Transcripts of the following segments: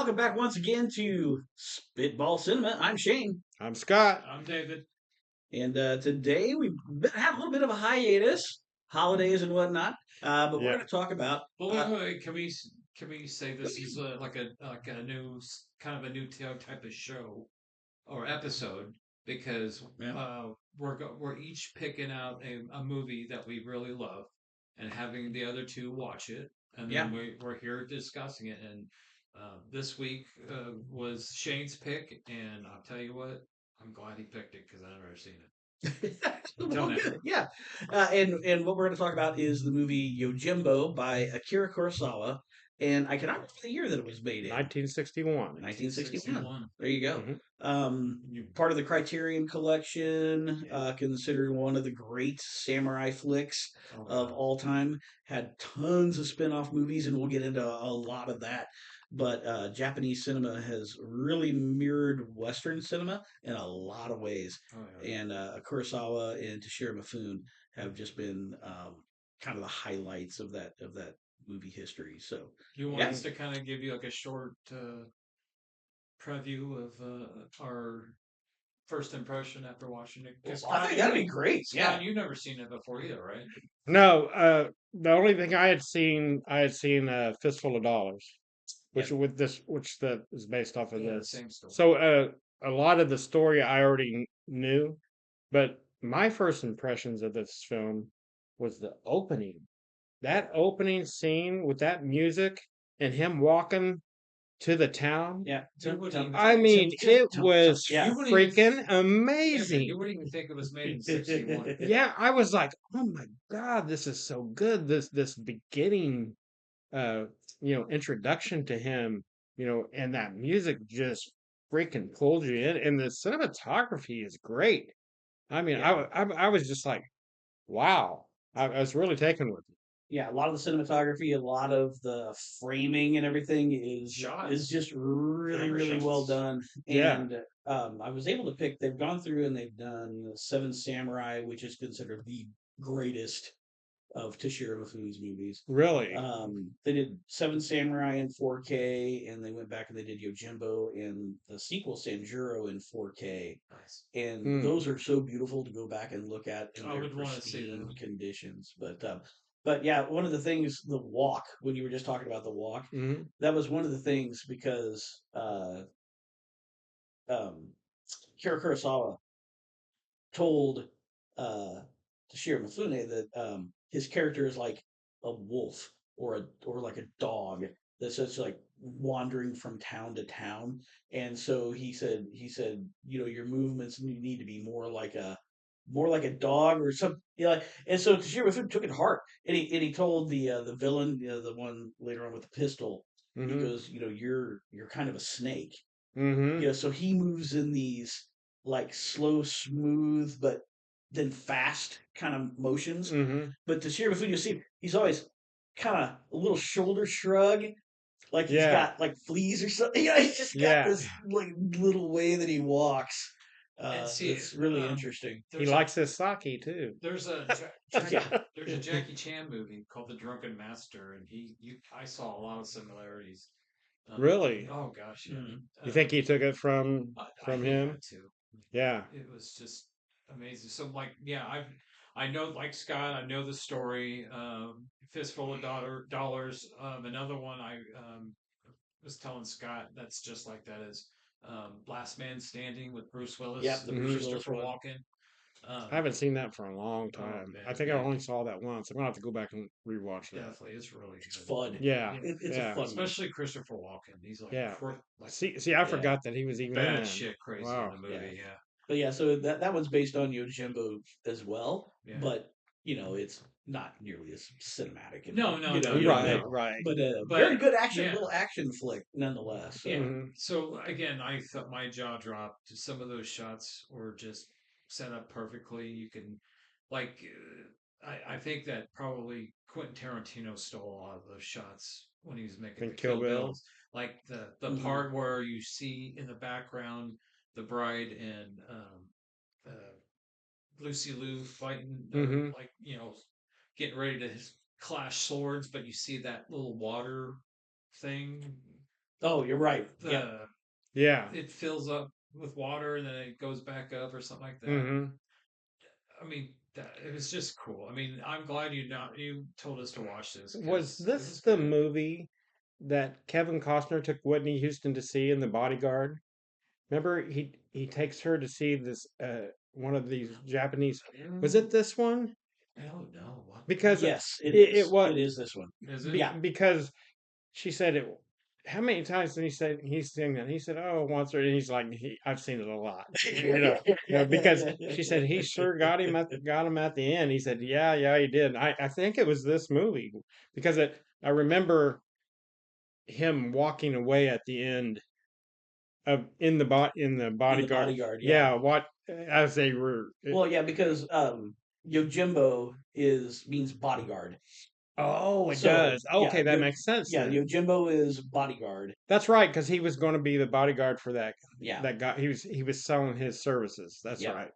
welcome back once again to Spitball Cinema. I'm Shane, I'm Scott. I'm David. and today we had a little bit of a hiatus, holidays and whatnot, but we're Yeah. going to talk about. Well, wait. Can we say this is like a new kind of a new type of show or episode because Yeah, we're each picking out a movie that we really love and having the other two watch it, and yeah. then we're here discussing it. And this week was Shane's pick, and I'll tell you what, I'm glad he picked it because I've never seen it. Well, Don't it? good. Yeah, and what we're going to talk about is the movie Yojimbo by Akira Kurosawa, and I cannot remember the year that it was made in. 1961. 1961. There you go. Mhm. Part of the Criterion Collection, considered one of the great samurai flicks of all time. Had tons of spin-off movies, and we'll get into a lot of that. But Japanese cinema has really mirrored Western cinema in a lot of ways. Oh, yeah. And Kurosawa and Toshiro Mifune have just been kind of the highlights of that movie history. So You want yeah, us to kind of give you like a short preview of our first impression after watching it? Because well, I think that'd be great. Scott, you've never seen it before either, right? No, the only thing I had seen Fistful of Dollars, which Yep. with this, which that is based off of Yeah, this. same story. So, a lot of the story I already knew, but my first impressions of this film was the opening. That opening scene with that music and him walking to the town. Yeah. I mean, it was Yeah. freaking You amazing. wouldn't even think it was made in '61. Yeah, I was like, oh my God, this is so good. This beginning uh introduction to him, and that music just freaking pulled you in, and the cinematography is great. I mean, Yeah. I was just like, wow. I was really taken with it. Yeah, a lot of the cinematography, a lot of the framing and everything is Shots. just really, Camera really well shots. done. Yeah, And I was able to pick. They've gone through and they've done Seven Samurai, which is considered the greatest of Toshiro Mifune's movies. really. They did Seven Samurai in 4K, and they went back and they did Yojimbo and the sequel Sanjuro in 4K. Nice. And Hmm. those are so beautiful to go back and look at in I their would want to see pristine them. conditions. But yeah, one of the things, the walk, when you were just talking about the walk, Hmm. that was one of the things because um, Kira Kurosawa told Toshiro Mifune that his character is like a wolf or like a dog that's just like wandering from town to town. And so he said, your movements need to be more like a dog or something. And so Toshiro Mifune took it hard, and he told the villain, the one later on with the pistol, he Hmm. goes, you're kind of a snake. Hmm. So he moves in these like slow, smooth, but then fast kind of motions. Hmm. But to Toshiro Mifune, you see, he's always kind of a little shoulder shrug, like he's Yeah. got like fleas or something. He's just got Yeah. this like little way that he walks. And see, That's really interesting. He there's a likes his sake too. there's a Yeah. there's a Jackie Chan movie called The Drunken Master, and I saw a lot of similarities. Really? Oh gosh, yeah. Mm. You think he took it from I from he him? had to. Yeah. It was just amazing. So like, yeah, I know like Scott, I know the story. Fistful of dollars. Another one I was telling Scott that's just like that is Last Man Standing with Bruce Yeah, Willis the and Hmm. Bruce Willis Christopher one. Walken. I Um, haven't seen that for a long oh time. I man, think I yeah, only saw that once. I'm gonna have to go back and rewatch that. definitely, it's really It's good. fun. Yeah. Yeah, It's a Yeah. fun one. especially Christopher Walken. He's like Yeah. like See, I Yeah, forgot that he was even in bad that. shit crazy in Wow. the yeah. movie. Yeah, But yeah, so that one's based on Yojimbo as well, yeah. but it's not nearly as cinematic and No, no, no, no, Right. no. Right. but But very good action, yeah, little action flick nonetheless. yeah. So Hmm. So again, I thought my jaw dropped. Some of those shots were just set up perfectly. You can, like, I think that probably Quentin Tarantino stole a lot of those shots when he was making the Think Kill Kill Bill. Bills. Like the mhm. part where you see in the background the bride and Lucy Liu fighting, Hmm. like getting ready to clash swords, but you see that little water thing Oh, you're right. Yeah. The Yeah. it fills up with water and then it goes back up or something like that. Hmm. I mean, it was just cool. I mean, I'm glad you told us to watch this Was because it this was the good. movie that Kevin Costner took Whitney Houston to see in The Bodyguard? Remember, he takes her to see this one of these Japanese. Was it this one? I don't know what Because Yes, it it is. was It is this one. is it. Yeah. because she said it. How many times did he say he's seen that? He said, "Oh, once," or and he's like, "I've seen it a lot." Because she said he sure got him at the end. He said, "Yeah, yeah, he did." I think it was this movie because I remember him walking away at the end of in the In the bodyguard. Bodyguard, yeah. Yeah, what as they were. Well, yeah, because Yojimbo is means bodyguard. Oh, it So does. yeah, Okay, that makes sense yeah, then. Yojimbo is bodyguard. That's right, because he was going to be the bodyguard for Yeah, that guy. He was selling his services. That's yeah. right.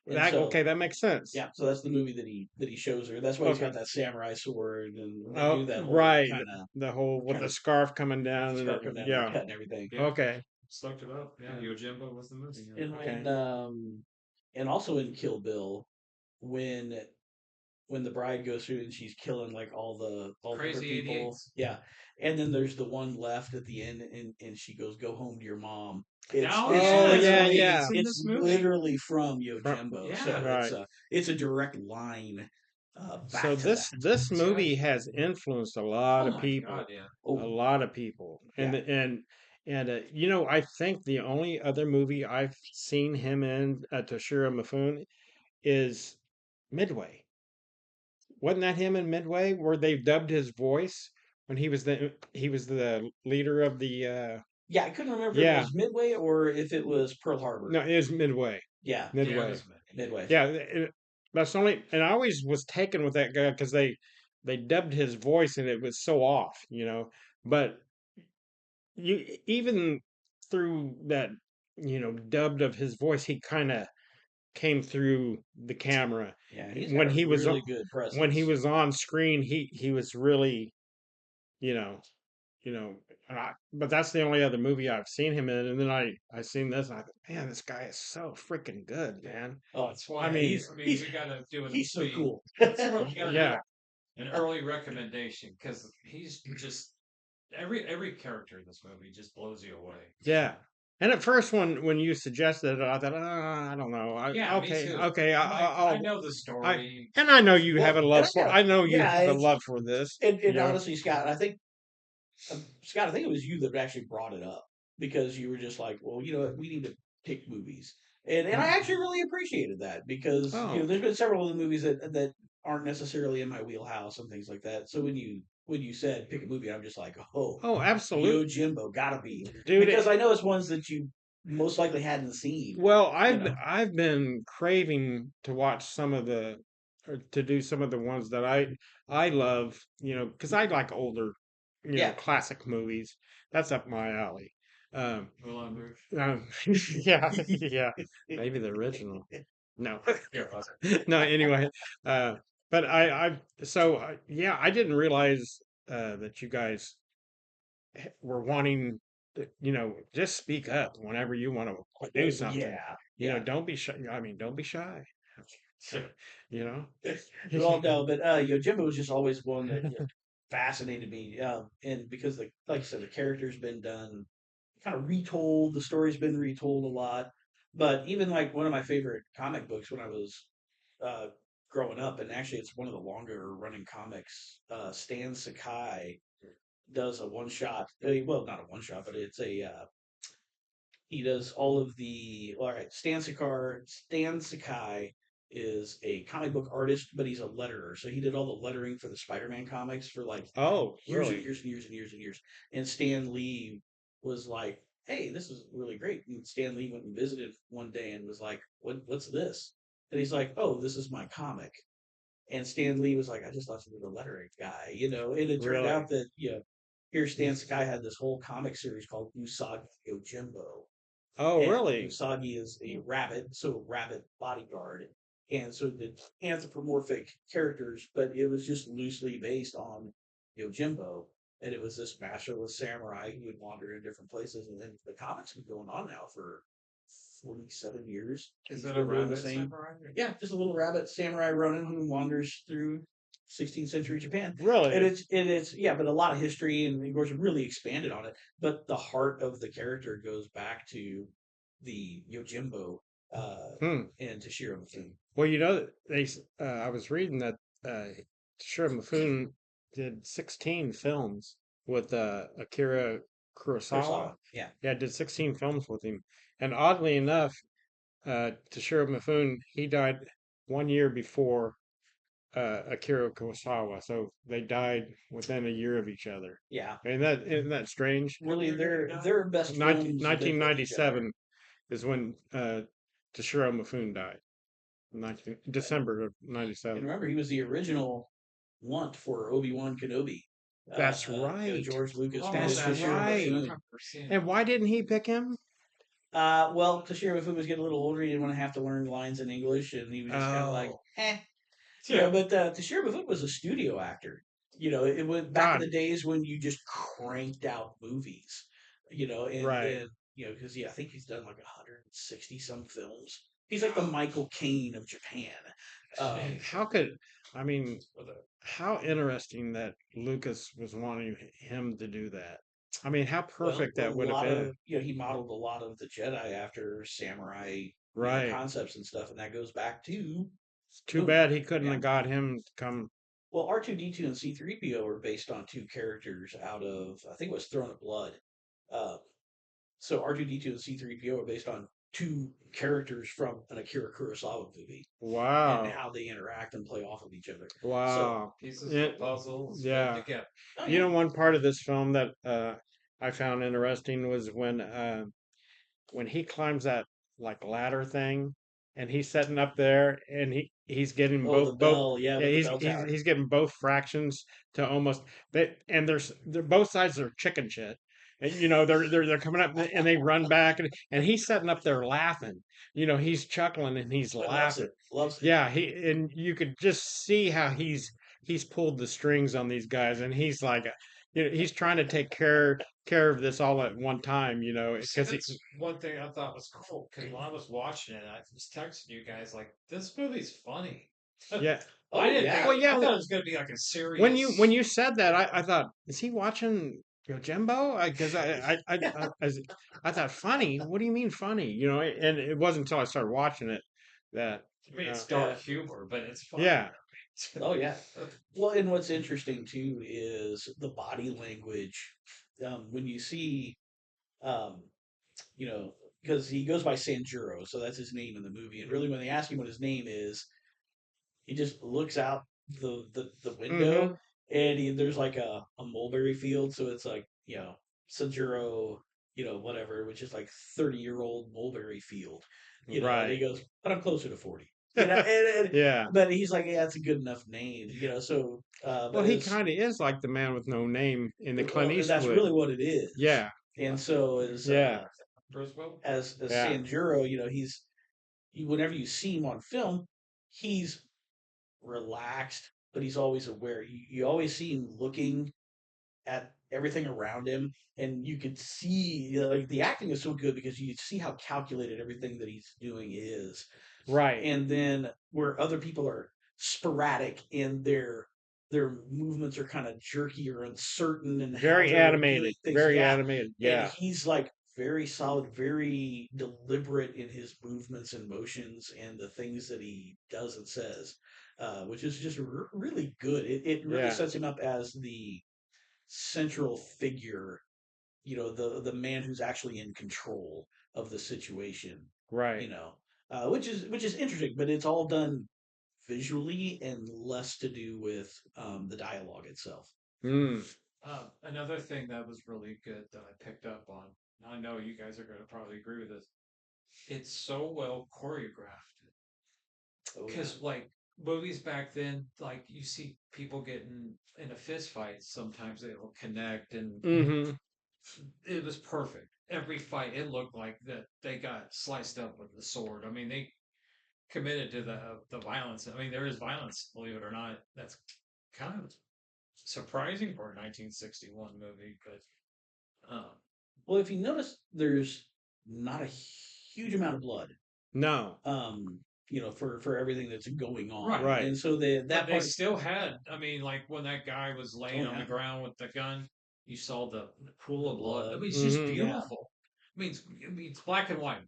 And That so okay, that makes sense. yeah, so that's the movie that he shows her. That's why he's got Okay. that samurai sword, and they Oh, do that whole right. kind of The whole with kind the of scarf coming down and scarf coming down and the yeah. cut and everything. Yeah, Okay. looked it up. Yeah, Yeah. Yojimbo was the movie. Yeah. And Okay. and also in Kill Bill, when the bride goes through and she's killing like all the different Crazy people. 88s. Yeah. And then there's the one left at the end, and she goes, "Go home to your mom." Oh It's Oh yeah, yeah, literally yeah. it's in it's this movie. literally from Fro- Yojimbo. So Yeah, Right. it's a direct line So back to that. this see, movie has influenced a lot oh of my god, people. yeah. A Oh, lot of people. yeah. I think the only other movie I've seen him in, Toshiro Mifune, is Midway. Wasn't that him in Midway where they dubbed his voice when he was the leader of the Yeah, I couldn't remember if it yeah, was Midway or if it was Pearl Harbor. no, it was Midway. Yeah, Yeah, it Midway. was Midway. Yeah, that's only and I always was taken with that guy because they dubbed his voice and it was so off. But you even through that, dubbed of his voice, he kind of came through the camera. Yeah, he's got When a he was really good when he presence. was on screen, he was really, you know, you know. But that's the only other movie I've seen him in. And then I seen this, and I thought, man, this guy is so freaking good, man. Oh, That's I why mean, I mean, we gotta do he's so we cool. we gotta do yeah, an early recommendation because he's just every character in this movie just blows you away. yeah. And at first, when you suggested it, I thought, I don't know. Yeah, me Okay, too. okay, I'm like, I I'll, know the I, story. and I know you have Well, a and love I for. got I know you yeah, have a love for this. and honestly, Scott, I think Scott, I think it was you that actually brought it up because you were just like, well, you know what, we need to pick movies, and I actually really appreciated that because Oh, there's been several of the movies that aren't necessarily in my wheelhouse and things like that. So when you said pick a movie, I'm just like, oh, oh, absolutely, Yojimbo, gotta be dude. because I know it's ones that you most likely hadn't seen. Well, You I've know, I've been craving to watch some of the or to do some of the ones that I love, because I like older, yeah. classic movies. That's up my alley. Um, Moulin Rouge. yeah, yeah, maybe the original. No, Yeah, no. Anyway, uh, but yeah, I didn't realize that you guys were wanting, just speak up whenever you want to do Oh something. yeah, yeah. Don't be shy. I mean, don't be shy. You know. Well, no, but Yojimbo was just always one that fascinated me, and because like you said, the character's been done, kind of retold, the story's been retold a lot. But even like one of my favorite comic books when I was uh, growing up, and actually it's one of the longer running comics. Stan Sakai does a one shot, well, not a one shot, but it's a he does all of the. All right, Stan Sakai is a comic book artist, but he's a letterer. So he did all the lettering for the Spider-Man comics for like Oh, years and really? years and years and years and years. And Stan Lee was like, "Hey, this is really great." And Stan Lee went and visited one day and was like, "What's this?" And he's like, "Oh, this is my comic." And Stan Lee was like, "I just thought you were the lettering guy, you know." And it turned Really? out that here Stan Sakai had this whole comic series called Usagi Yojimbo, Oh, and really? Usagi is a rabbit, so rabbit bodyguard. And so the anthropomorphic characters, but it was just loosely based on Yojimbo. and it was this masterless samurai who would wander in different places. And then the comics have been going on now for 47 years. Is He's it a been doing the rabbit same. samurai? Yeah, just a little rabbit samurai Ronin who wanders through 16th century Japan. And Really? it's yeah, but a lot of history and of course really expanded on it. But the heart of the character goes back to the Yojimbo Hmm. and Toshiro Mifune. Well, I was reading that Toshiro Mifune did 16 films with Akira Kurosawa. Kurosawa. Yeah. Yeah, did 16 films with him. And oddly enough, Toshiro Mifune, he died 1 year before Akira Kurosawa. So they died within a year of each other. Yeah. Isn't that strange? Really, their best films have been with each other. 1997 is when Toshiro Mifune died. December of And '97. remember, he was the original want for Obi-Wan Kenobi. That's George Lucas Oh, wanted That's that's Toshiro right. I right. Mifune. remember seeing And why didn't he pick him? Well, Toshiro Mifune was getting a little older. He didn't want to have to learn lines in English, and he was just kind of like, Oh, eh. Yeah. But Toshiro Mifune was a studio actor. It was back in God, the days when you just cranked out movies. right. And because I think he's done like 160 some films. He's like the Michael Caine of Japan. Um, How could I mean? How interesting that Lucas was wanting him to do that. I mean, how well, perfect a that would have lot been. of he modeled a lot of the Jedi after samurai Right. concepts and stuff, and that goes back to It's too Boom. bad he couldn't Yeah. have got him to come. Well, R2D2 and C3PO were based on two characters out of I think it was Throne of Blood. Um, so R2D2 and C3PO are based on two characters from an Akira Kurosawa movie and Wow. how they interact and play off of each other. So, Wow. pieces Yeah, of puzzles yeah. together. oh You yeah, know, one part of this film that I found interesting was when he climbs that like ladder thing and he's setting up there and he's getting oh the both bell, yeah, yeah with the bell tower. he's getting both fractions to almost and they're both sides are chicken shit. And they're coming up and they run back and he's setting up there laughing. He's chuckling and he's I loves laughing. it, loves it. Yeah, and you could just see how he's pulled the strings on these guys and he's like he's trying to take care of this all at one time, See, because that's one thing I thought was cool because when I was watching it, I was texting you guys like, "This movie's funny." yeah. Oh I didn't think. yeah, Well, I yeah. thought it was going to be like a When serious. you said that, I thought, is he watching Yojimbo? Because I thought funny. What do you mean funny? And it wasn't until I started watching it that I mean, it's yeah, dark humor, but it's funny. yeah, oh yeah. Well, and what's interesting too is the body language. When you see, um, you know, because he goes by Sanjuro, so that's his name in the movie. And really, when they ask him what his name is, he just looks out the mm-hmm, window, and there's like a mulberry field, so it's like Sanjuro, whatever, which is like 30-year-old mulberry field, and he right, goes, but I'm closer to 40. And yeah. but he's like, yeah, it's a good enough name, so Well, but he it's kind of is like the man with no name in the Clint well, and that's Eastwood. really what it is. Yeah, And so as yeah, Bruce Willis. as yeah, Sanjuro, whenever you see him on film, he's relaxed, but he's always aware. You always see him looking at everything around him, and you could see like the acting is so good because you see how calculated everything that he's doing is. right. And then where other people are sporadic and their movements are kind of jerky or uncertain and how Very they're doing animated, things. very Yeah, animated. and Yeah, he's like very solid, very deliberate in his movements and motions and the things that he does and says, which is just really good. It really yeah, sets him up as the central figure, the man who's actually in control of the situation, right. you know, which is interesting, but it's all done visually and less to do with the dialogue itself. Mm. Another thing that was really good that I picked up on. I know you guys are going to probably agree with this. It's so well choreographed. Oh yeah, Because like movies back then, like you see people getting in a fist fight, sometimes they will connect, and Mm-hmm. it was perfect. Every fight, it looked like that they got sliced up with the sword. I mean, they committed to the violence. I mean, there is violence, believe it or not. That's kind of surprising for a 1961 movie, but Well, if you notice, there's not a huge amount of blood. No. For everything that's going on, Right. Right. and so but that they part. still had. I mean, like when that guy was laying Oh on the yeah, ground with the gun, you saw the pool the of blood. I blood. mean, it's just Hmm. Yeah, beautiful. I mean, it's black and white,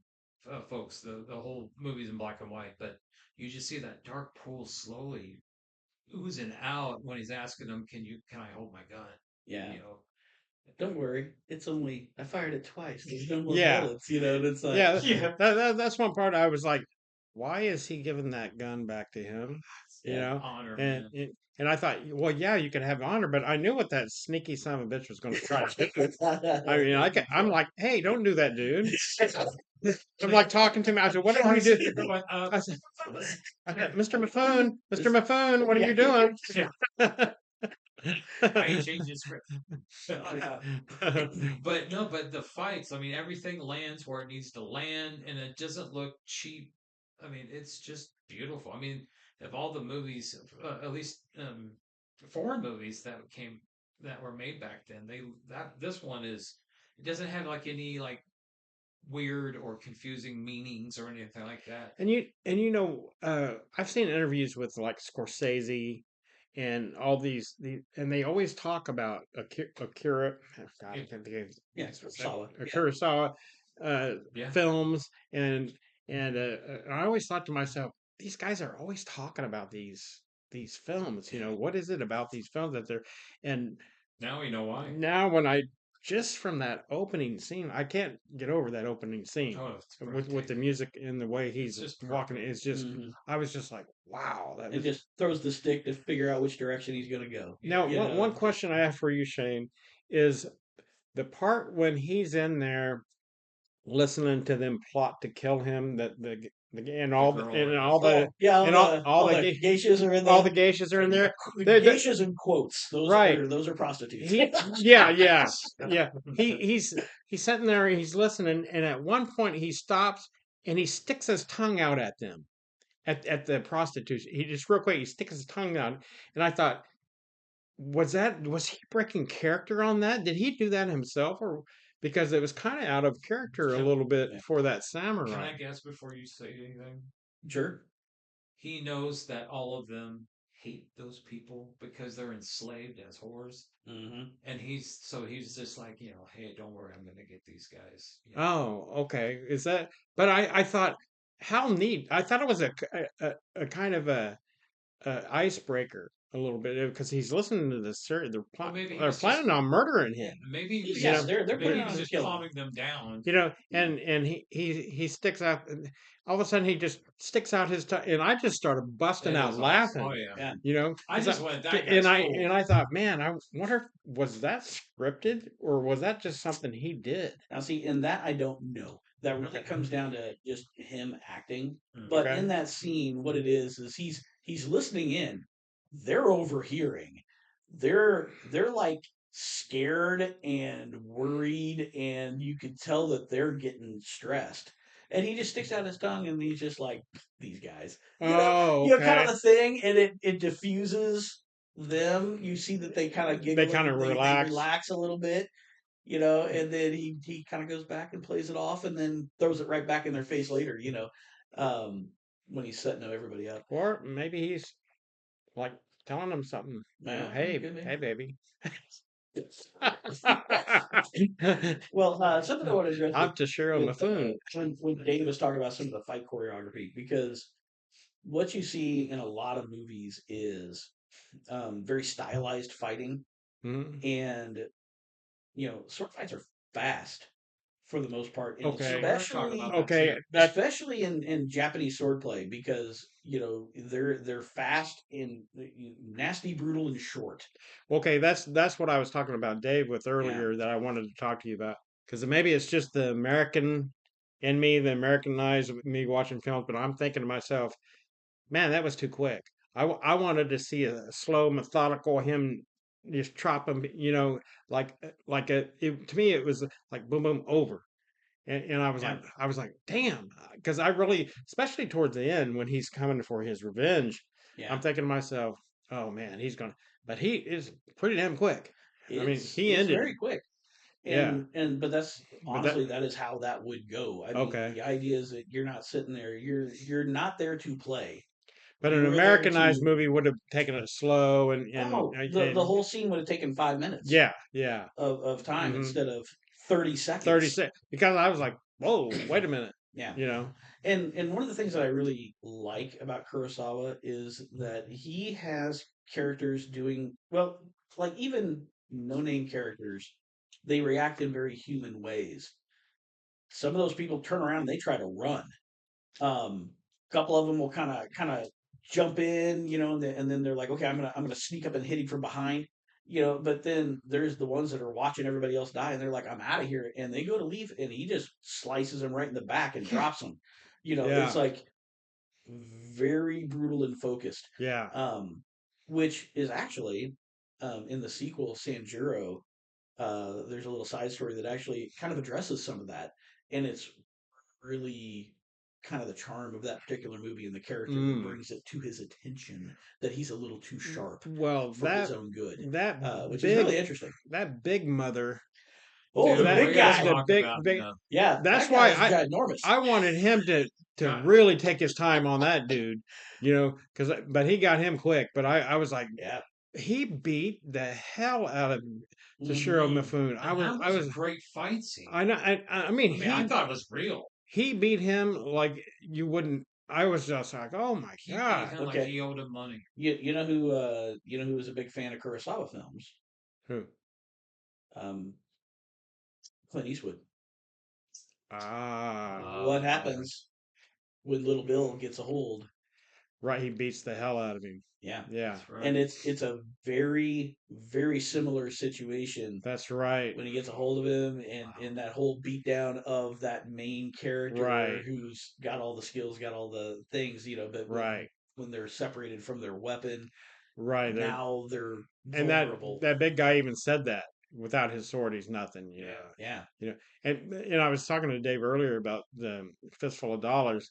folks. The whole movie's in black and white, but you just see that dark pool slowly oozing out when he's asking him, can I hold my gun?" yeah. You know. Don't worry, it's only I fired it twice. There's no more Yeah. bullets. And it's like, Yeah. Yeah. That's one part I was like, why is he giving that gun back to him? You yeah, know, Honor, and man. and I thought, well, yeah, you could have honor, but I knew what that sneaky son of a bitch was going to try to do. I mean, I'm like, hey, don't do that, dude. I'm like talking to him. I said, what are you doing? Going up. I said, Mr. Mifune, Mr. Mifune, what are you doing? Yeah. I ain't changing script. But no, but the fights, I mean, everything lands where it needs to land and it doesn't look cheap. I mean, it's just beautiful. I mean, of all the movies, at least foreign movies that were made back then, this one it doesn't have like any like weird or confusing meanings or anything like that. I've seen interviews with like Scorsese and all and they always talk about Akira. Oh, God, I can't think of yeah, solid. Yeah, Kurosawa Yeah. films, and I always thought to myself, these guys are always talking about these films. What is it about these films that they're and Now we know why. now when I just from that opening scene, I can't get over that opening scene Oh, it's with the breathtaking. music and the way It's he's just walking. perfect. It's just hmm I was just like, wow, that and was. just throws the stick to figure out which direction he's gonna go. Now, You one know, just question I have for you, Shane, is the part when he's in there listening to them plot to kill him, that and The all the girl and and all the oh yeah, and all all the the geishas are in all the the geishas are in there. They geishas in quotes. right. Those are prostitutes. He yeah. He's sitting there, he's listening, and at one point he stops and he sticks his tongue out at them at the prostitution. He just real quick he sticks his tongue out, and I thought, was he breaking character on that? Did he do that himself, or because it was kind of out of character a can, little bit Yeah. for that can samurai? I guess before you say anything? Sure. He knows that all of them hate those people because they're enslaved as whores. hmm And he's just like, hey, don't worry, I'm gonna get these guys. Oh, okay. Is that? But I thought how neat. I thought it was a kind of a icebreaker a little bit because he's listening to this. Well, maybe he They're was just planning on murdering yeah, him. maybe he was You Yeah, know, just they're maybe planning he was on just killing him. calming them down. Yeah. and he sticks out. And all of a sudden, he just sticks out his tongue, and I just started busting It out was awesome. laughing. Oh yeah. Yeah. I 'Cause just went, that and guy's I cool. and I thought, man, I wonder if was that scripted or was that just something he did? Now, see, in that I don't know. That really comes down to just him acting. Mm. But Okay. in that scene, what it is he's listening in. They're overhearing. They're like scared and worried, and you could tell that they're getting stressed. And he just sticks out his tongue, and he's just like, "These guys," Oh, kind of okay. the thing, and it diffuses them. You see that they kind of They giggle, kind of they relax. relax a little bit, and then he kind of goes back and plays it off and then throws it right back in their face later, um, when he's setting everybody up. Or maybe he's like telling them something. Yeah, Hey, could be. hey, baby. Well, something I want to address I'm Toshiro with Mifune. when Dave was talking about some of the fight choreography, because what you see in a lot of movies is very stylized fighting, Mhm. and sword fights are fast for the most part, and Okay. So we're gonna talk about that Okay, too. that especially in Japanese swordplay, because they're fast and nasty, brutal, and short. okay. That's what I was talking about, Dave, with Yeah, earlier that I wanted to talk to you about because maybe it's just the American in me, the Americanized me watching films, but I'm thinking to myself, man, that was too quick. I wanted to see a slow, methodical him just chop him, to me it was like boom, boom, over. And yeah, I was like, damn, because I really, especially towards the end when he's coming for his revenge, I'm yeah. thinking to myself, Oh man, but he is pretty damn quick. I mean, he It's ended very it. quick. Yeah, But that's but that honestly that is how that would go. I mean, okay. the idea is that you're not sitting there. You're not there to play. But an You are there Americanized to. movie would have taken it slow Oh, the and whole scene would have taken 5 minutes yeah, yeah. of time Hmm. instead of 30 seconds. 36 because I was like, whoa, wait a minute, Yeah. you know. And one of the things that I really like about Kurosawa is that he has characters doing well, like even no-name characters, they react in very human ways. Some of those people turn around and they try to run. A couple of them will kind of jump in, and then they're like, okay, I'm gonna sneak up and hit him from behind, But then there's the ones that are watching everybody else die, and they're like, I'm out of here, and they go to leave, and he just slices them right in the back and drops them. It's Yeah, like very brutal and focused, yeah. which is actually in the sequel Sanjuro. There's a little side story that actually kind of addresses some of that, and it's really kind of the charm of that particular movie and the character that Mm. brings it to his attention that he's a little too sharp Well, for his own good, that which is big really interesting. that big mother, Oh, the Dude, that we big got to guy. the talk big about big. Yeah, That's that guy why is ginormous. I wanted him to God, really take his time on that dude, because but he got him quick. But I was like, Yeah. he beat the hell out of Toshiro Hmm. Mifune. and that was a great fight scene. I know. I mean, I mean, I thought it was real. he beat him like you wouldn't. I was just like, oh my He beat god. him like Okay. he owed him money. You know who was a big fan of Kurosawa films? Who? Um, Clint Eastwood. What Ah, happens when Little Bill gets a hold? right. He beats the hell out of him. Yeah. Yeah, That's right. And it's a very, very similar situation that's right. when he gets a hold of him, and Wow. in that whole beatdown of that main character Right, who's got all the skills, got all the things, but right, when they're separated from their weapon, right. now they're And vulnerable. that big guy even said that without his sword, he's nothing. Yeah. Yeah. And I was talking to Dave earlier about the Fistful of Dollars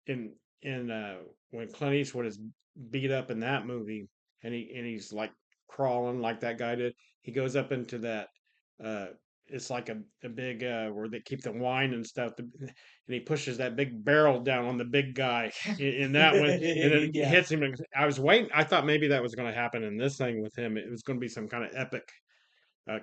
in when Clint Eastwood is beat up in that movie, and he's like crawling like that guy did. He goes up into that. Uh, it's like a big where they keep the wine and stuff, and he pushes that big barrel down on the big guy in that one, and it Yeah. hits him. I was waiting. I thought maybe that was going to happen in this thing with him. It was going to be some kind of epic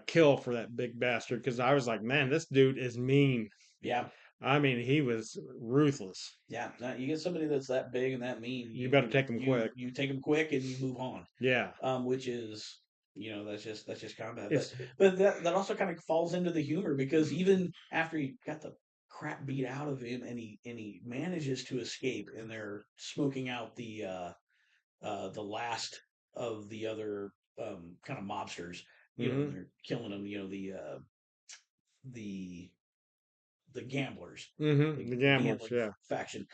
kill for that big bastard because I was like, man, this dude is mean. Yeah. I mean, he was ruthless. Yeah. Now you get somebody that's that big and that mean, You better you take him you quick. you take them quick and you move on. Yeah. Which is that's just combat. But It's but that also kind of falls into the humor because even after he got the crap beat out of him and he manages to escape and they're smoking out the last of the other kind of mobsters, and mm-hmm, they're killing them, the the gamblers, mm-hmm, the the gamblers. gambling Yeah. faction,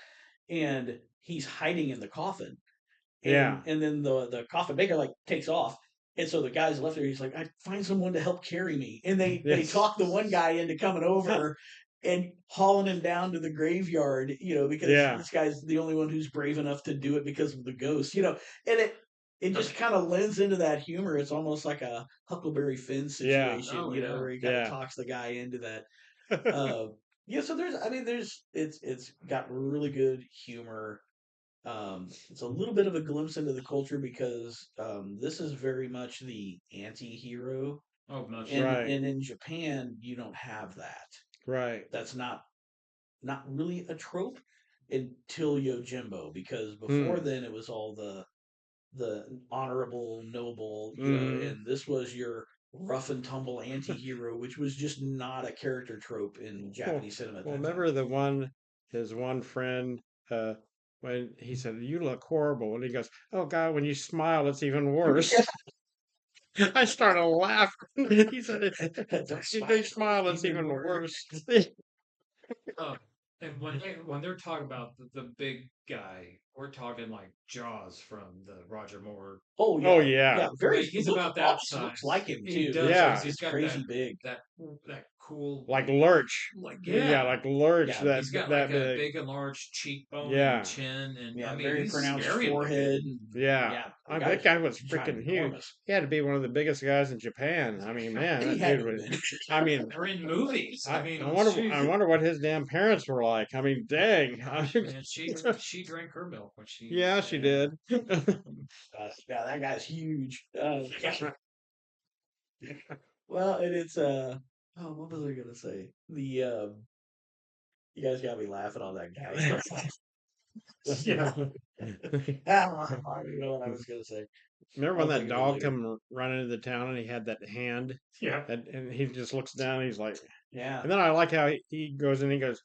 and he's hiding in the coffin, and Yeah. and then the coffin maker like takes off, and so the guy's left there. He's like, I find someone to help carry me, and they Yes. talk the one guy into coming over and hauling him down to the graveyard, because Yeah. this guy's the only one who's brave enough to do it because of the ghost, and it just kind of lends into that humor. It's almost like a Huckleberry Finn Yeah. situation, Oh yeah. where he kind of Yeah. talks the guy into that. Uh, yeah, so it's got really good humor. It's a little bit of a glimpse into the culture because this is very much the anti-hero, Oh, much and so. Right. and in Japan you don't have that. Right. That's not really a trope until Yojimbo, because before Hmm. then it was all the honorable, noble, Mm-hmm. and this was your rough and tumble anti-hero, which was just not a character trope in Well, Japanese cinema at well, that time. remember his one friend, uh, when he said, "You look horrible," and he goes, "Oh God, when you smile, it's even worse." I started laughing. He said, Don't "If smile. they smile, it's Even even worse. worse." Oh, and when they're talking about the big guy, we're talking like Jaws from the Roger Moore. Oh Oh yeah, yeah. yeah. Very He's looks about that almost looks size. like him He too. does It's because Yeah. he's it's got crazy big. that that cool, like Lurch. like Yeah, like Lurch. Yeah, That he's got that like a big. big and large cheekbone and Yeah, chin, and I yeah, mean very he's pronounced scary looking. forehead. And, yeah. yeah, the I mean, that guy's guy was freaking huge. ginormous. He had to be one of the biggest guys in Japan. I mean, man, He that had dude to have was. been. I mean, Or in movies. I mean, I wonder what his damn parents were like. I mean, dang. gosh, man, she drank her milk when she Yeah, was she yeah. did. Yeah, that guy's huge. Well, and it's oh, what was I gonna say? The you guys got me laughing on that guy. Yeah. I don't know what I was gonna say. Remember when I'll that think of it dog later. come running into the town and he had that hand, Yeah. and he just looks down. And he's like, Yeah. and then I like how he goes in. He goes,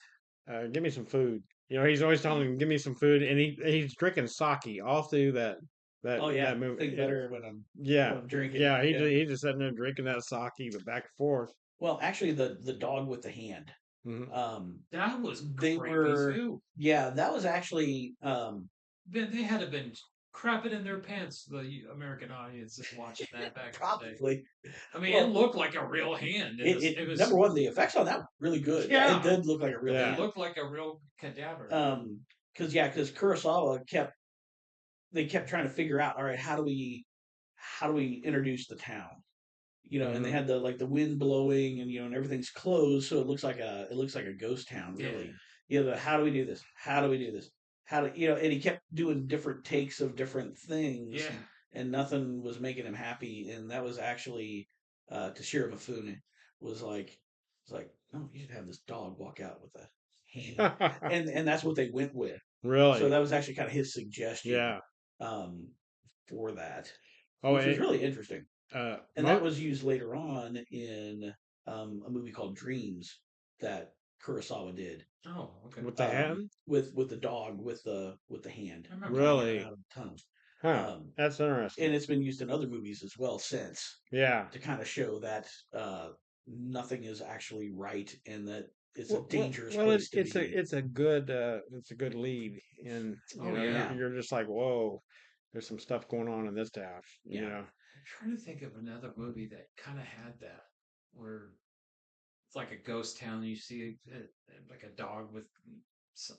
"Give me some food." You know, he's always telling him, "Give me some food," and he's drinking sake all through Oh yeah. that movie. Think better when I'm Yeah, drinking. yeah. Yeah. He just sitting there drinking that sake, but back and forth. Well, actually, the dog with the hand. Hmm. That was They creepy were. too. Yeah, that was actually. They had to have been crapping in their pants. The American audience is watching that back in the day. Probably. I mean, it Well, looked like a real hand. It was number one, the effects on that were really good. Yeah. It did look like a real Yeah. it hand. looked like a real cadaver. Because Kurosawa they kept trying to figure out, all right, how do we introduce the town? And they Mhm. had the wind blowing, and everything's closed, so it looks like a ghost town, really. How do we do this? How do we do this? And he kept doing different takes of different things, Yeah. and nothing was making him happy. And that was actually Toshiro Mifune was like, no, you should have this dog walk out with a hand, and that's what they went with. So Really? that was actually kind of his suggestion Yeah. um, for that, Oh, which was really interesting. uh, And that was used later on in a movie called Dreams that Kurosawa did Oh, okay. with the hand? with the dog with the hand I remember hanging Really? out of the tunnel. Huh. That's interesting. And it's been used in other movies as well since Yeah. to kind of show that nothing is actually right and that it's a Well, dangerous well, place to it's be. a it's a good lead, and Oh, yeah. you're just like, whoa, there's some stuff going on in this town. You Yeah. know. I'm trying to think of another movie that kind of had that, where it's like a ghost town. And you see like a dog with some,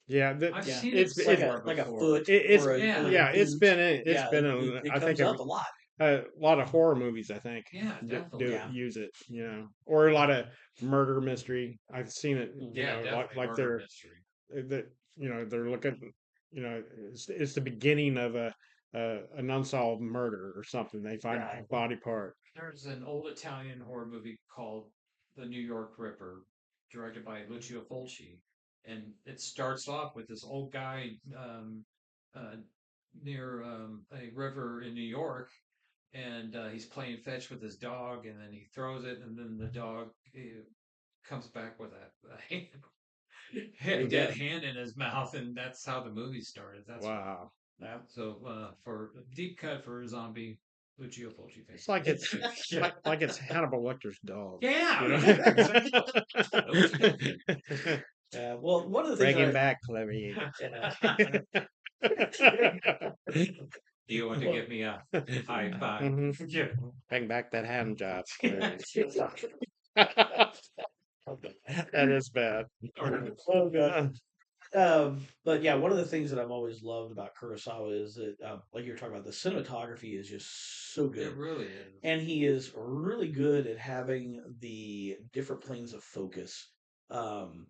Yeah, I've Yeah, seen it it's like somewhere a before. foot it's or Yeah. like a it's boot. been Yeah, in it I think comes up a lot. a lot of horror movies. I think Yeah, definitely. Yeah. use it, or a lot of murder mystery. I've seen it, Yeah, like definitely murder they're mystery. that they're looking, it's the beginning of an unsolved murder or something. They find Right. a body part. There's an old Italian horror movie called The New York Ripper, directed by Lucio Fulci, and it starts off with this old guy uh, near a river in New York, and he's playing fetch with his dog, and then he throws it, and then the dog comes back with a dead hand in his mouth, and that's how the movie started. That's Wow. Yeah. so for deep cut for a zombie Lucio Fulci fan. It's like like it's Hannibal Lecter's dog. Yeah, You know? exactly. Yeah. Well, one of the things Bring him that back, Clevy. Do you want to Well- give me a high five? Mhm. Yeah. Bring back that hand job, Clevy. That is bad. Oh god. But yeah, one of the things that I've always loved about Kurosawa is that, like you were talking about, the cinematography is just so It good, really is. and he is really good at having the different planes of focus. Um,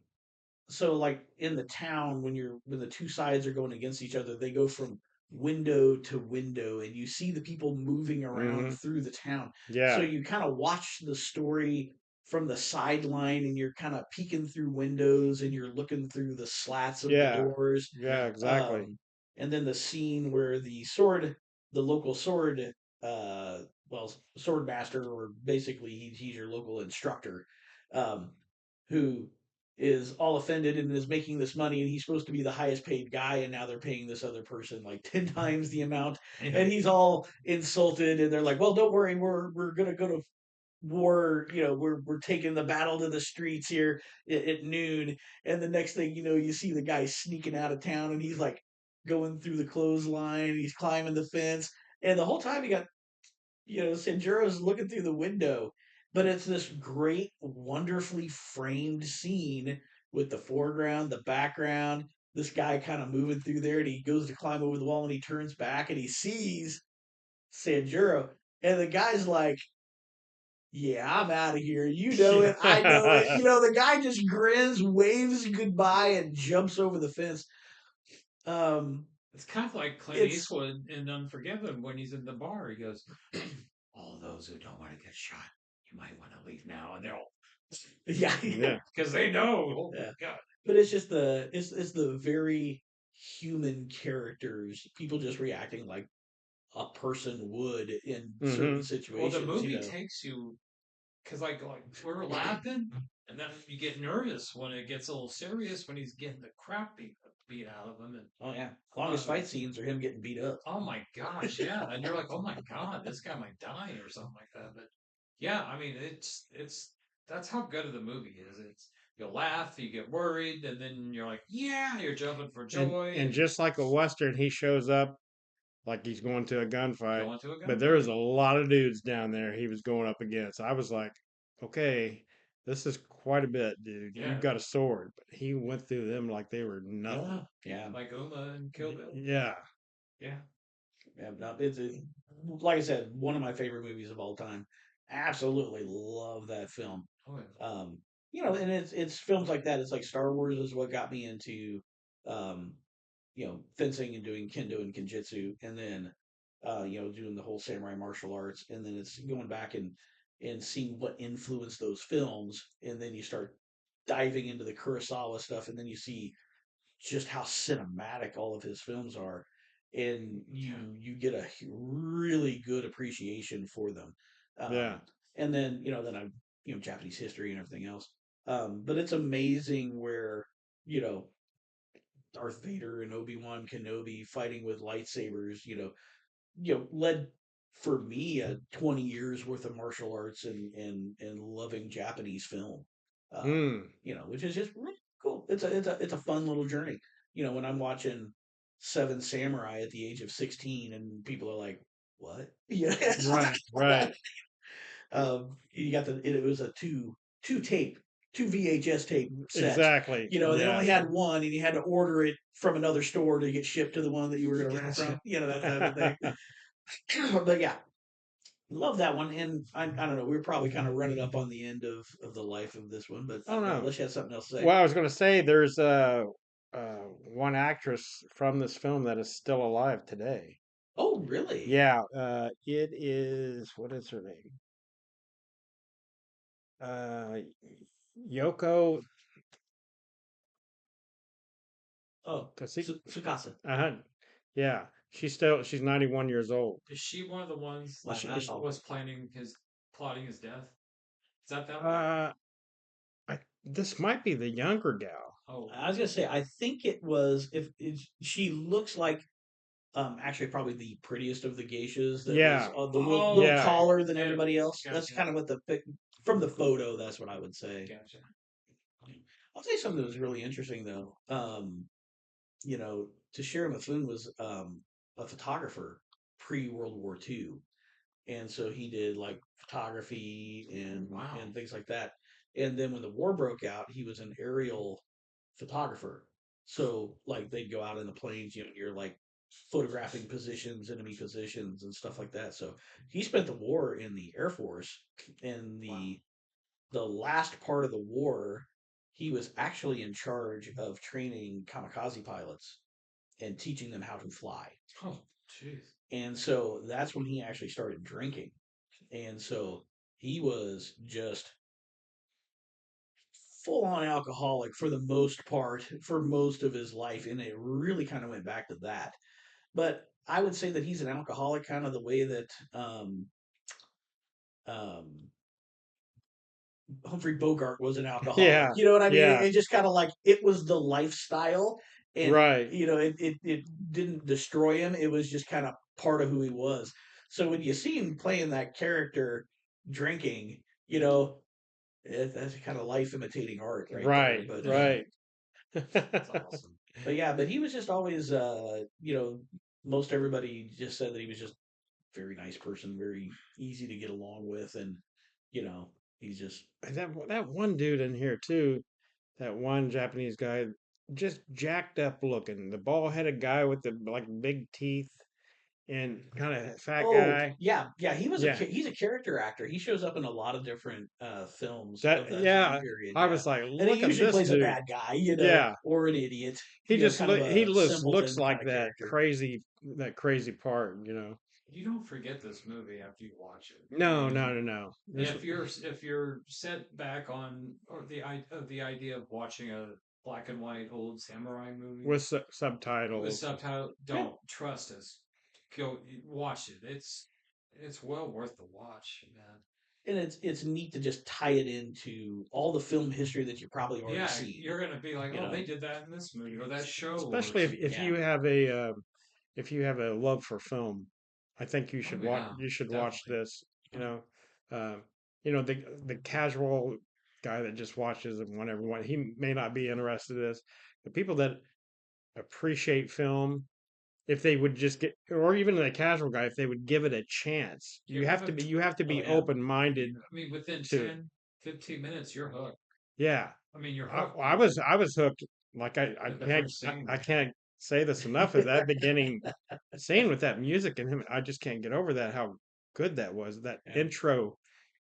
so like in the town, when the two sides are going against each other, they go from window to window, and you see the people moving around Mhm. through the town. So Yeah. you kind of watch the story from the sideline, and you're kind of peeking through windows, and you're looking through the slats of the Yeah. doors. Yeah, exactly. And then the scene where the local sword, well, sword master, or basically he's your local instructor, um, who is all offended and is making this money, and he's supposed to be the highest paid guy, and now they're paying this other person like 10 times the amount, and he's all insulted, and they're like, well, don't worry, we're gonna go to war, we're taking the battle to the streets here at noon. And the next thing you know, you see the guy sneaking out of town, and he's like going through the clothesline, he's climbing the fence, and the whole time you got Sanjuro's looking through the window, but it's this great, wonderfully framed scene with the foreground, the background, this guy kind of moving through there, and he goes to climb over the wall, and he turns back, and he sees Sanjuro, and the guy's like, "Yeah, I'm out of here. You know it. I know it." The guy just grins, waves goodbye, and jumps over the fence. Um, It's kind of like Clint it's Eastwood in Unforgiven when he's in the bar. He goes, "All those who don't want to get shot, you might want to leave now." And they're all, yeah, Yeah. because they know. Oh yeah. my god! But it's just it's the very human characters, people just reacting like a person would in certain Hmm. Well, the situations. movie takes you because like we're laughing, and then you get nervous when it gets a little serious when he's getting the crap beat out of him, and Oh yeah, longest uh, fight scenes are him getting beat up. oh my gosh, yeah, and you're like, oh my god, this guy might die or something like that. But yeah, I mean, it's that's how good of the movie is. It's you laugh, you get worried, and then you're like, yeah, you're jumping for joy And and just like a Western, he shows up like he's going to a gunfight. going to a But there was gunfight. a lot of dudes down there he was going up against. I was like, okay, this is quite a bit, dude. Yeah, You've got a sword. But he went through them like they were nothing. Yeah, like Uma and Kill Bill. Yeah. Yeah, yeah. No, like I said, one of my favorite movies of all time. Absolutely love that film. oh yeah, Um, and it's films like that. It's like Star Wars is what got me into, um, fencing and doing kendo and kenjutsu, and then, doing the whole samurai martial arts, and then it's going back and seeing what influenced those films, and then you start diving into the Kurosawa stuff, and then you see just how cinematic all of his films are, and you yeah. you get a really good appreciation for them. Yeah. And then then I Japanese history and everything else. But it's amazing where you know Darth Vader and Obi-Wan Kenobi fighting with lightsabers. Led for me a 20 years worth of martial arts and loving Japanese film. Mm. Which is just really cool. It's a fun little journey. When I'm watching Seven Samurai at the age of 16 and people are like, "What?" Yeah. Right. Right. You got it was a two tape, two VHS tape set. Exactly. They Yeah. only had one, and you had to order it from another store to get shipped to the one that you were going to rent Gotcha. from. That type of thing. But yeah, love that one. And I don't know, we were probably kind of running up on the end of the life of this one, but Oh no. unless you had something else to say. Well, I was going to say there's one actress from this film that is still alive today. Oh, really? Yeah, it is. What is her name? Uh, Yoko Oh, Tasuki. Sukasa. Uh-huh. Yeah, she's 91 years old. Is she one of the ones Wow, that that's was plotting his death? Is that one? Uh, this might be the younger gal. Oh, I was gonna say, I think it was if she looks like actually probably the prettiest of the geishas that was Yeah, the little yeah, okay. taller than Yeah, everybody else. That's gotcha, kind of what from the photo. That's what I would say. gotcha. I'll tell you something that was really interesting though. Toshiro Mifune was a photographer pre World War II, and so he did like photography Wow. and things like that. And then when the war broke out, he was an aerial photographer. So like they'd go out in the planes, you're like photographing positions, enemy positions, and stuff like that. So he spent the war in the Air Force, and Wow. the last part of the war, he was actually in charge of training kamikaze pilots and teaching them how to fly. Oh, jeez. And so that's when he actually started drinking. And so he was just full on alcoholic for the most part for most of his life. And it really kind of went back to that. But I would say that he's an alcoholic kind of the way that um, Humphrey Bogart was an alcoholic. yeah, You know what I mean? yeah. It just kind of like it was the lifestyle. And, Right, it didn't destroy him. It was just kind of part of who he was. So when you see him playing that character drinking, that's kind of life imitating art right there. right, right. That's awesome. But yeah, but he was just always, most everybody just said that he was just a very nice person, very easy to get along with, and you know, He's just And that one dude in here too, that one Japanese guy, just jacked up looking. The bald headed guy with the like big teeth and kind of fat oh guy. yeah. Yeah, He's a character actor. He shows up in a lot of different films of that that time yeah. period. I Yeah, was like, and he look at usually this plays a dude. bad guy, Yeah, or an idiot. Kind of he a looks simpleton like kind of character. that crazy part. You don't forget this movie after you watch it. I No, mean, no, no, no. This if you're set back on or the idea of watching a black and white old samurai movie with with subtitles. subtitle, Yeah. don't trust us. Go watch it. It's well worth the watch, man. And it's neat to just tie it into all the film history that you probably already Yeah, seen. you're gonna be like, You oh, know, they did that in this movie or that show, or Especially if yeah, you have a if you have a love for film, I think you oh should watch yeah, watch definitely. this. You know, uh, the casual guy that just watches it whenever he may not be interested in this. The people that appreciate film, if they would just get, or even the casual guy, if they would give it a chance, Give it. you have to oh be yeah. open minded I mean, within to 10, 15 minutes, you're hooked. yeah. I mean, you're hooked I was hooked. Like at the first scene. I can't say this enough of that beginning scene with that music and him. I just can't get over that how good that was. That Yeah. intro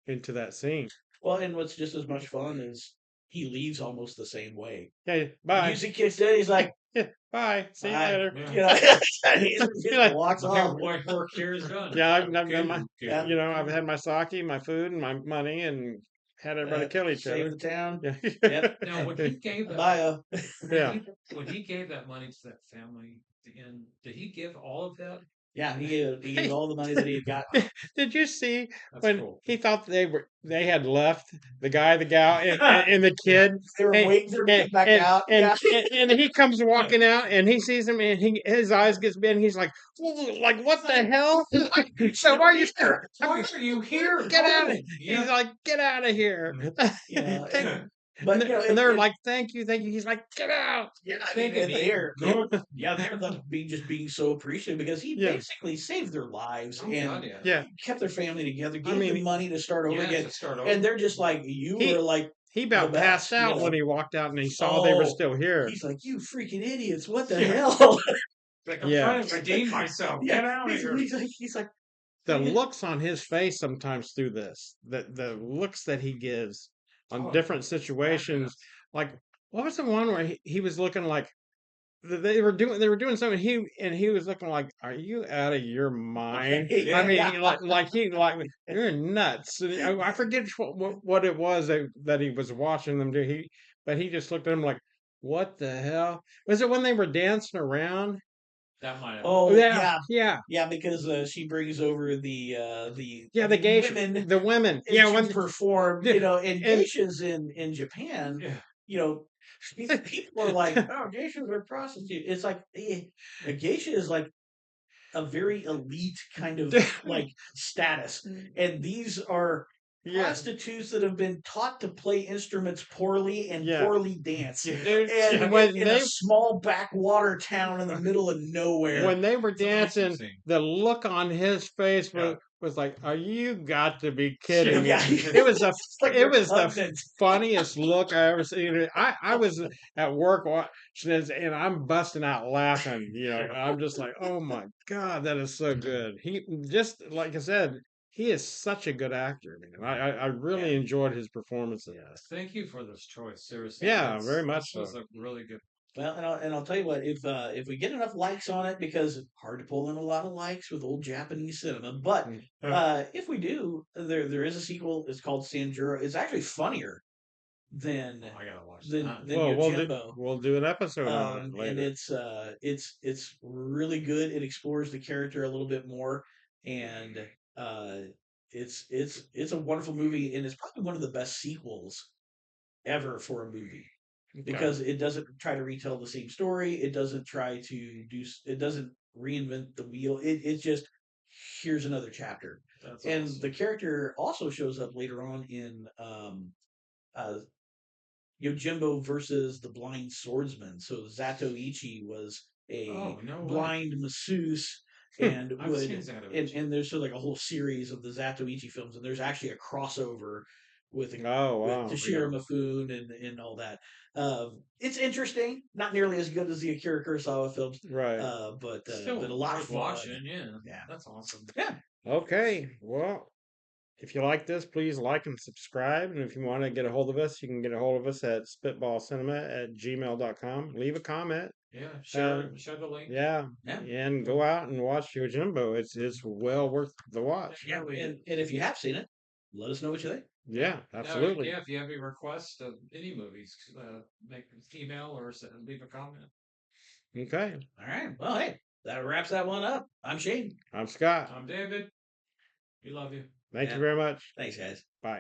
into that scene. Well, and what's just as much fun is he leaves almost the same way. Hey, The bye. music kicks in, he's like, Yeah, bye. See you bye. later. Yeah. You know, he just Like, walks off. My work here is done. yeah, I've Okay, done my okay. you know I've had my sake, my food, and my money, and had everybody kill each Save other. the town. Yeah. Yep. Now, when he gave that, Bio. Yeah. when he gave that money to that family at the end, did he give all of that? Yeah, he gave all the money that he had gotten. Did you see That's when cool. he thought they had left the guy, the gal, and the kid? They were And, waiting for him to come back out. Yeah. and he comes walking out and he sees him and his eyes gets big and he's like what the hell? So why are you here? Why are you here? Get out of Yeah. He's like, get out of here. You know, And, but you know, and they're like, thank you. He's like, get out. yeah, I Think mean, of and it. they're being so appreciative because he Yeah. basically saved their lives Oh, and God, yeah. Yeah. kept their family together, I gave mean, them money to start over Yeah, again, to start over. and they're just like, you He- were like, He about the passed best, you out know? when he walked out and he saw they were Oh, still here. he's like, you freaking idiots, what the Yeah. hell? Like, I'm Yeah. trying to redeem myself. Yeah, Get out of here. he's like, The looks on his face sometimes through this, the looks that he gives on Oh, different situations. Like, what was the one where he was looking like they were doing something, he was looking like, are you out of your mind? Yeah. I mean, like you're nuts. And I forget what it was that he was watching them do. But he just looked at him like, what the hell? Was it when they were dancing around? That might have. oh Yeah, yeah, yeah. because she brings over The geisha, women the women. and Yeah, to when perform, yeah, you know, and and geishas in Japan, Yeah. you know, people are like, oh, geishas are prostitutes. It's like a geisha is like a very elite kind of like status, and these are yeah, prostitutes that have been taught to play instruments poorly and yeah. poorly dance. Dude, And when in a small backwater town in the middle of nowhere. when they were dancing, amazing. the look on his face was like, "Are you got to be kidding me?" Yeah. It was It's like it was the repugnant. funniest look I ever seen. I was at work watching this, and I'm busting out laughing. You know, I'm just like, "Oh my god, that is so good." He just like I said, he is such a good actor, man. I really Yeah. enjoyed his performance in Yeah. this. Thank you for this choice. Seriously. Yeah, That's- very much This was so. a really good. Well, and I'll tell you what, if we get enough likes on it, because it's hard to pull in a lot of likes with old Japanese cinema, but if we do, there is a sequel. It's called Sanjuro. It's actually funnier than Oh, I gotta watch than that. than Well, Yojimbo. we'll do an episode on it And later. it's really good. It explores the character a little bit more, and uh, it's a wonderful movie, and it's probably one of the best sequels ever for a movie because it doesn't try to retell the same story. It doesn't try to it doesn't reinvent the wheel. It's just here's another chapter, That's and awesome. the character also shows up later on in uh, Yojimbo versus the Blind Swordsman. So Zatoichi was a Oh, no way. blind masseuse and I've seen would Zatoichi. and there's sort of like a whole series of the Zatoichi films, and there's actually a crossover with Oh wow. Toshiro Mifune and all that. It's interesting, not nearly as good as the Akira Kurosawa films, Right. but Still a lot of worth fun. watching. Yeah, Yeah. that's awesome. Yeah. Okay. Well, if you like this, please like and subscribe. And if you want to get a hold of us, you can get a hold of us at spitballcinema@gmail.com. Leave a comment. Yeah, share the link. Yeah. Yeah. And go out and watch Yojimbo. It's well worth the watch. Yeah, and if you have seen it, let us know what you think. Yeah, absolutely. Yeah, if you have any requests of any movies, make an email or leave a comment. Okay. All right. Well, hey, that wraps that one up. I'm Shane. I'm Scott. I'm David. We love you. Thank you very much. Thanks, guys. Bye.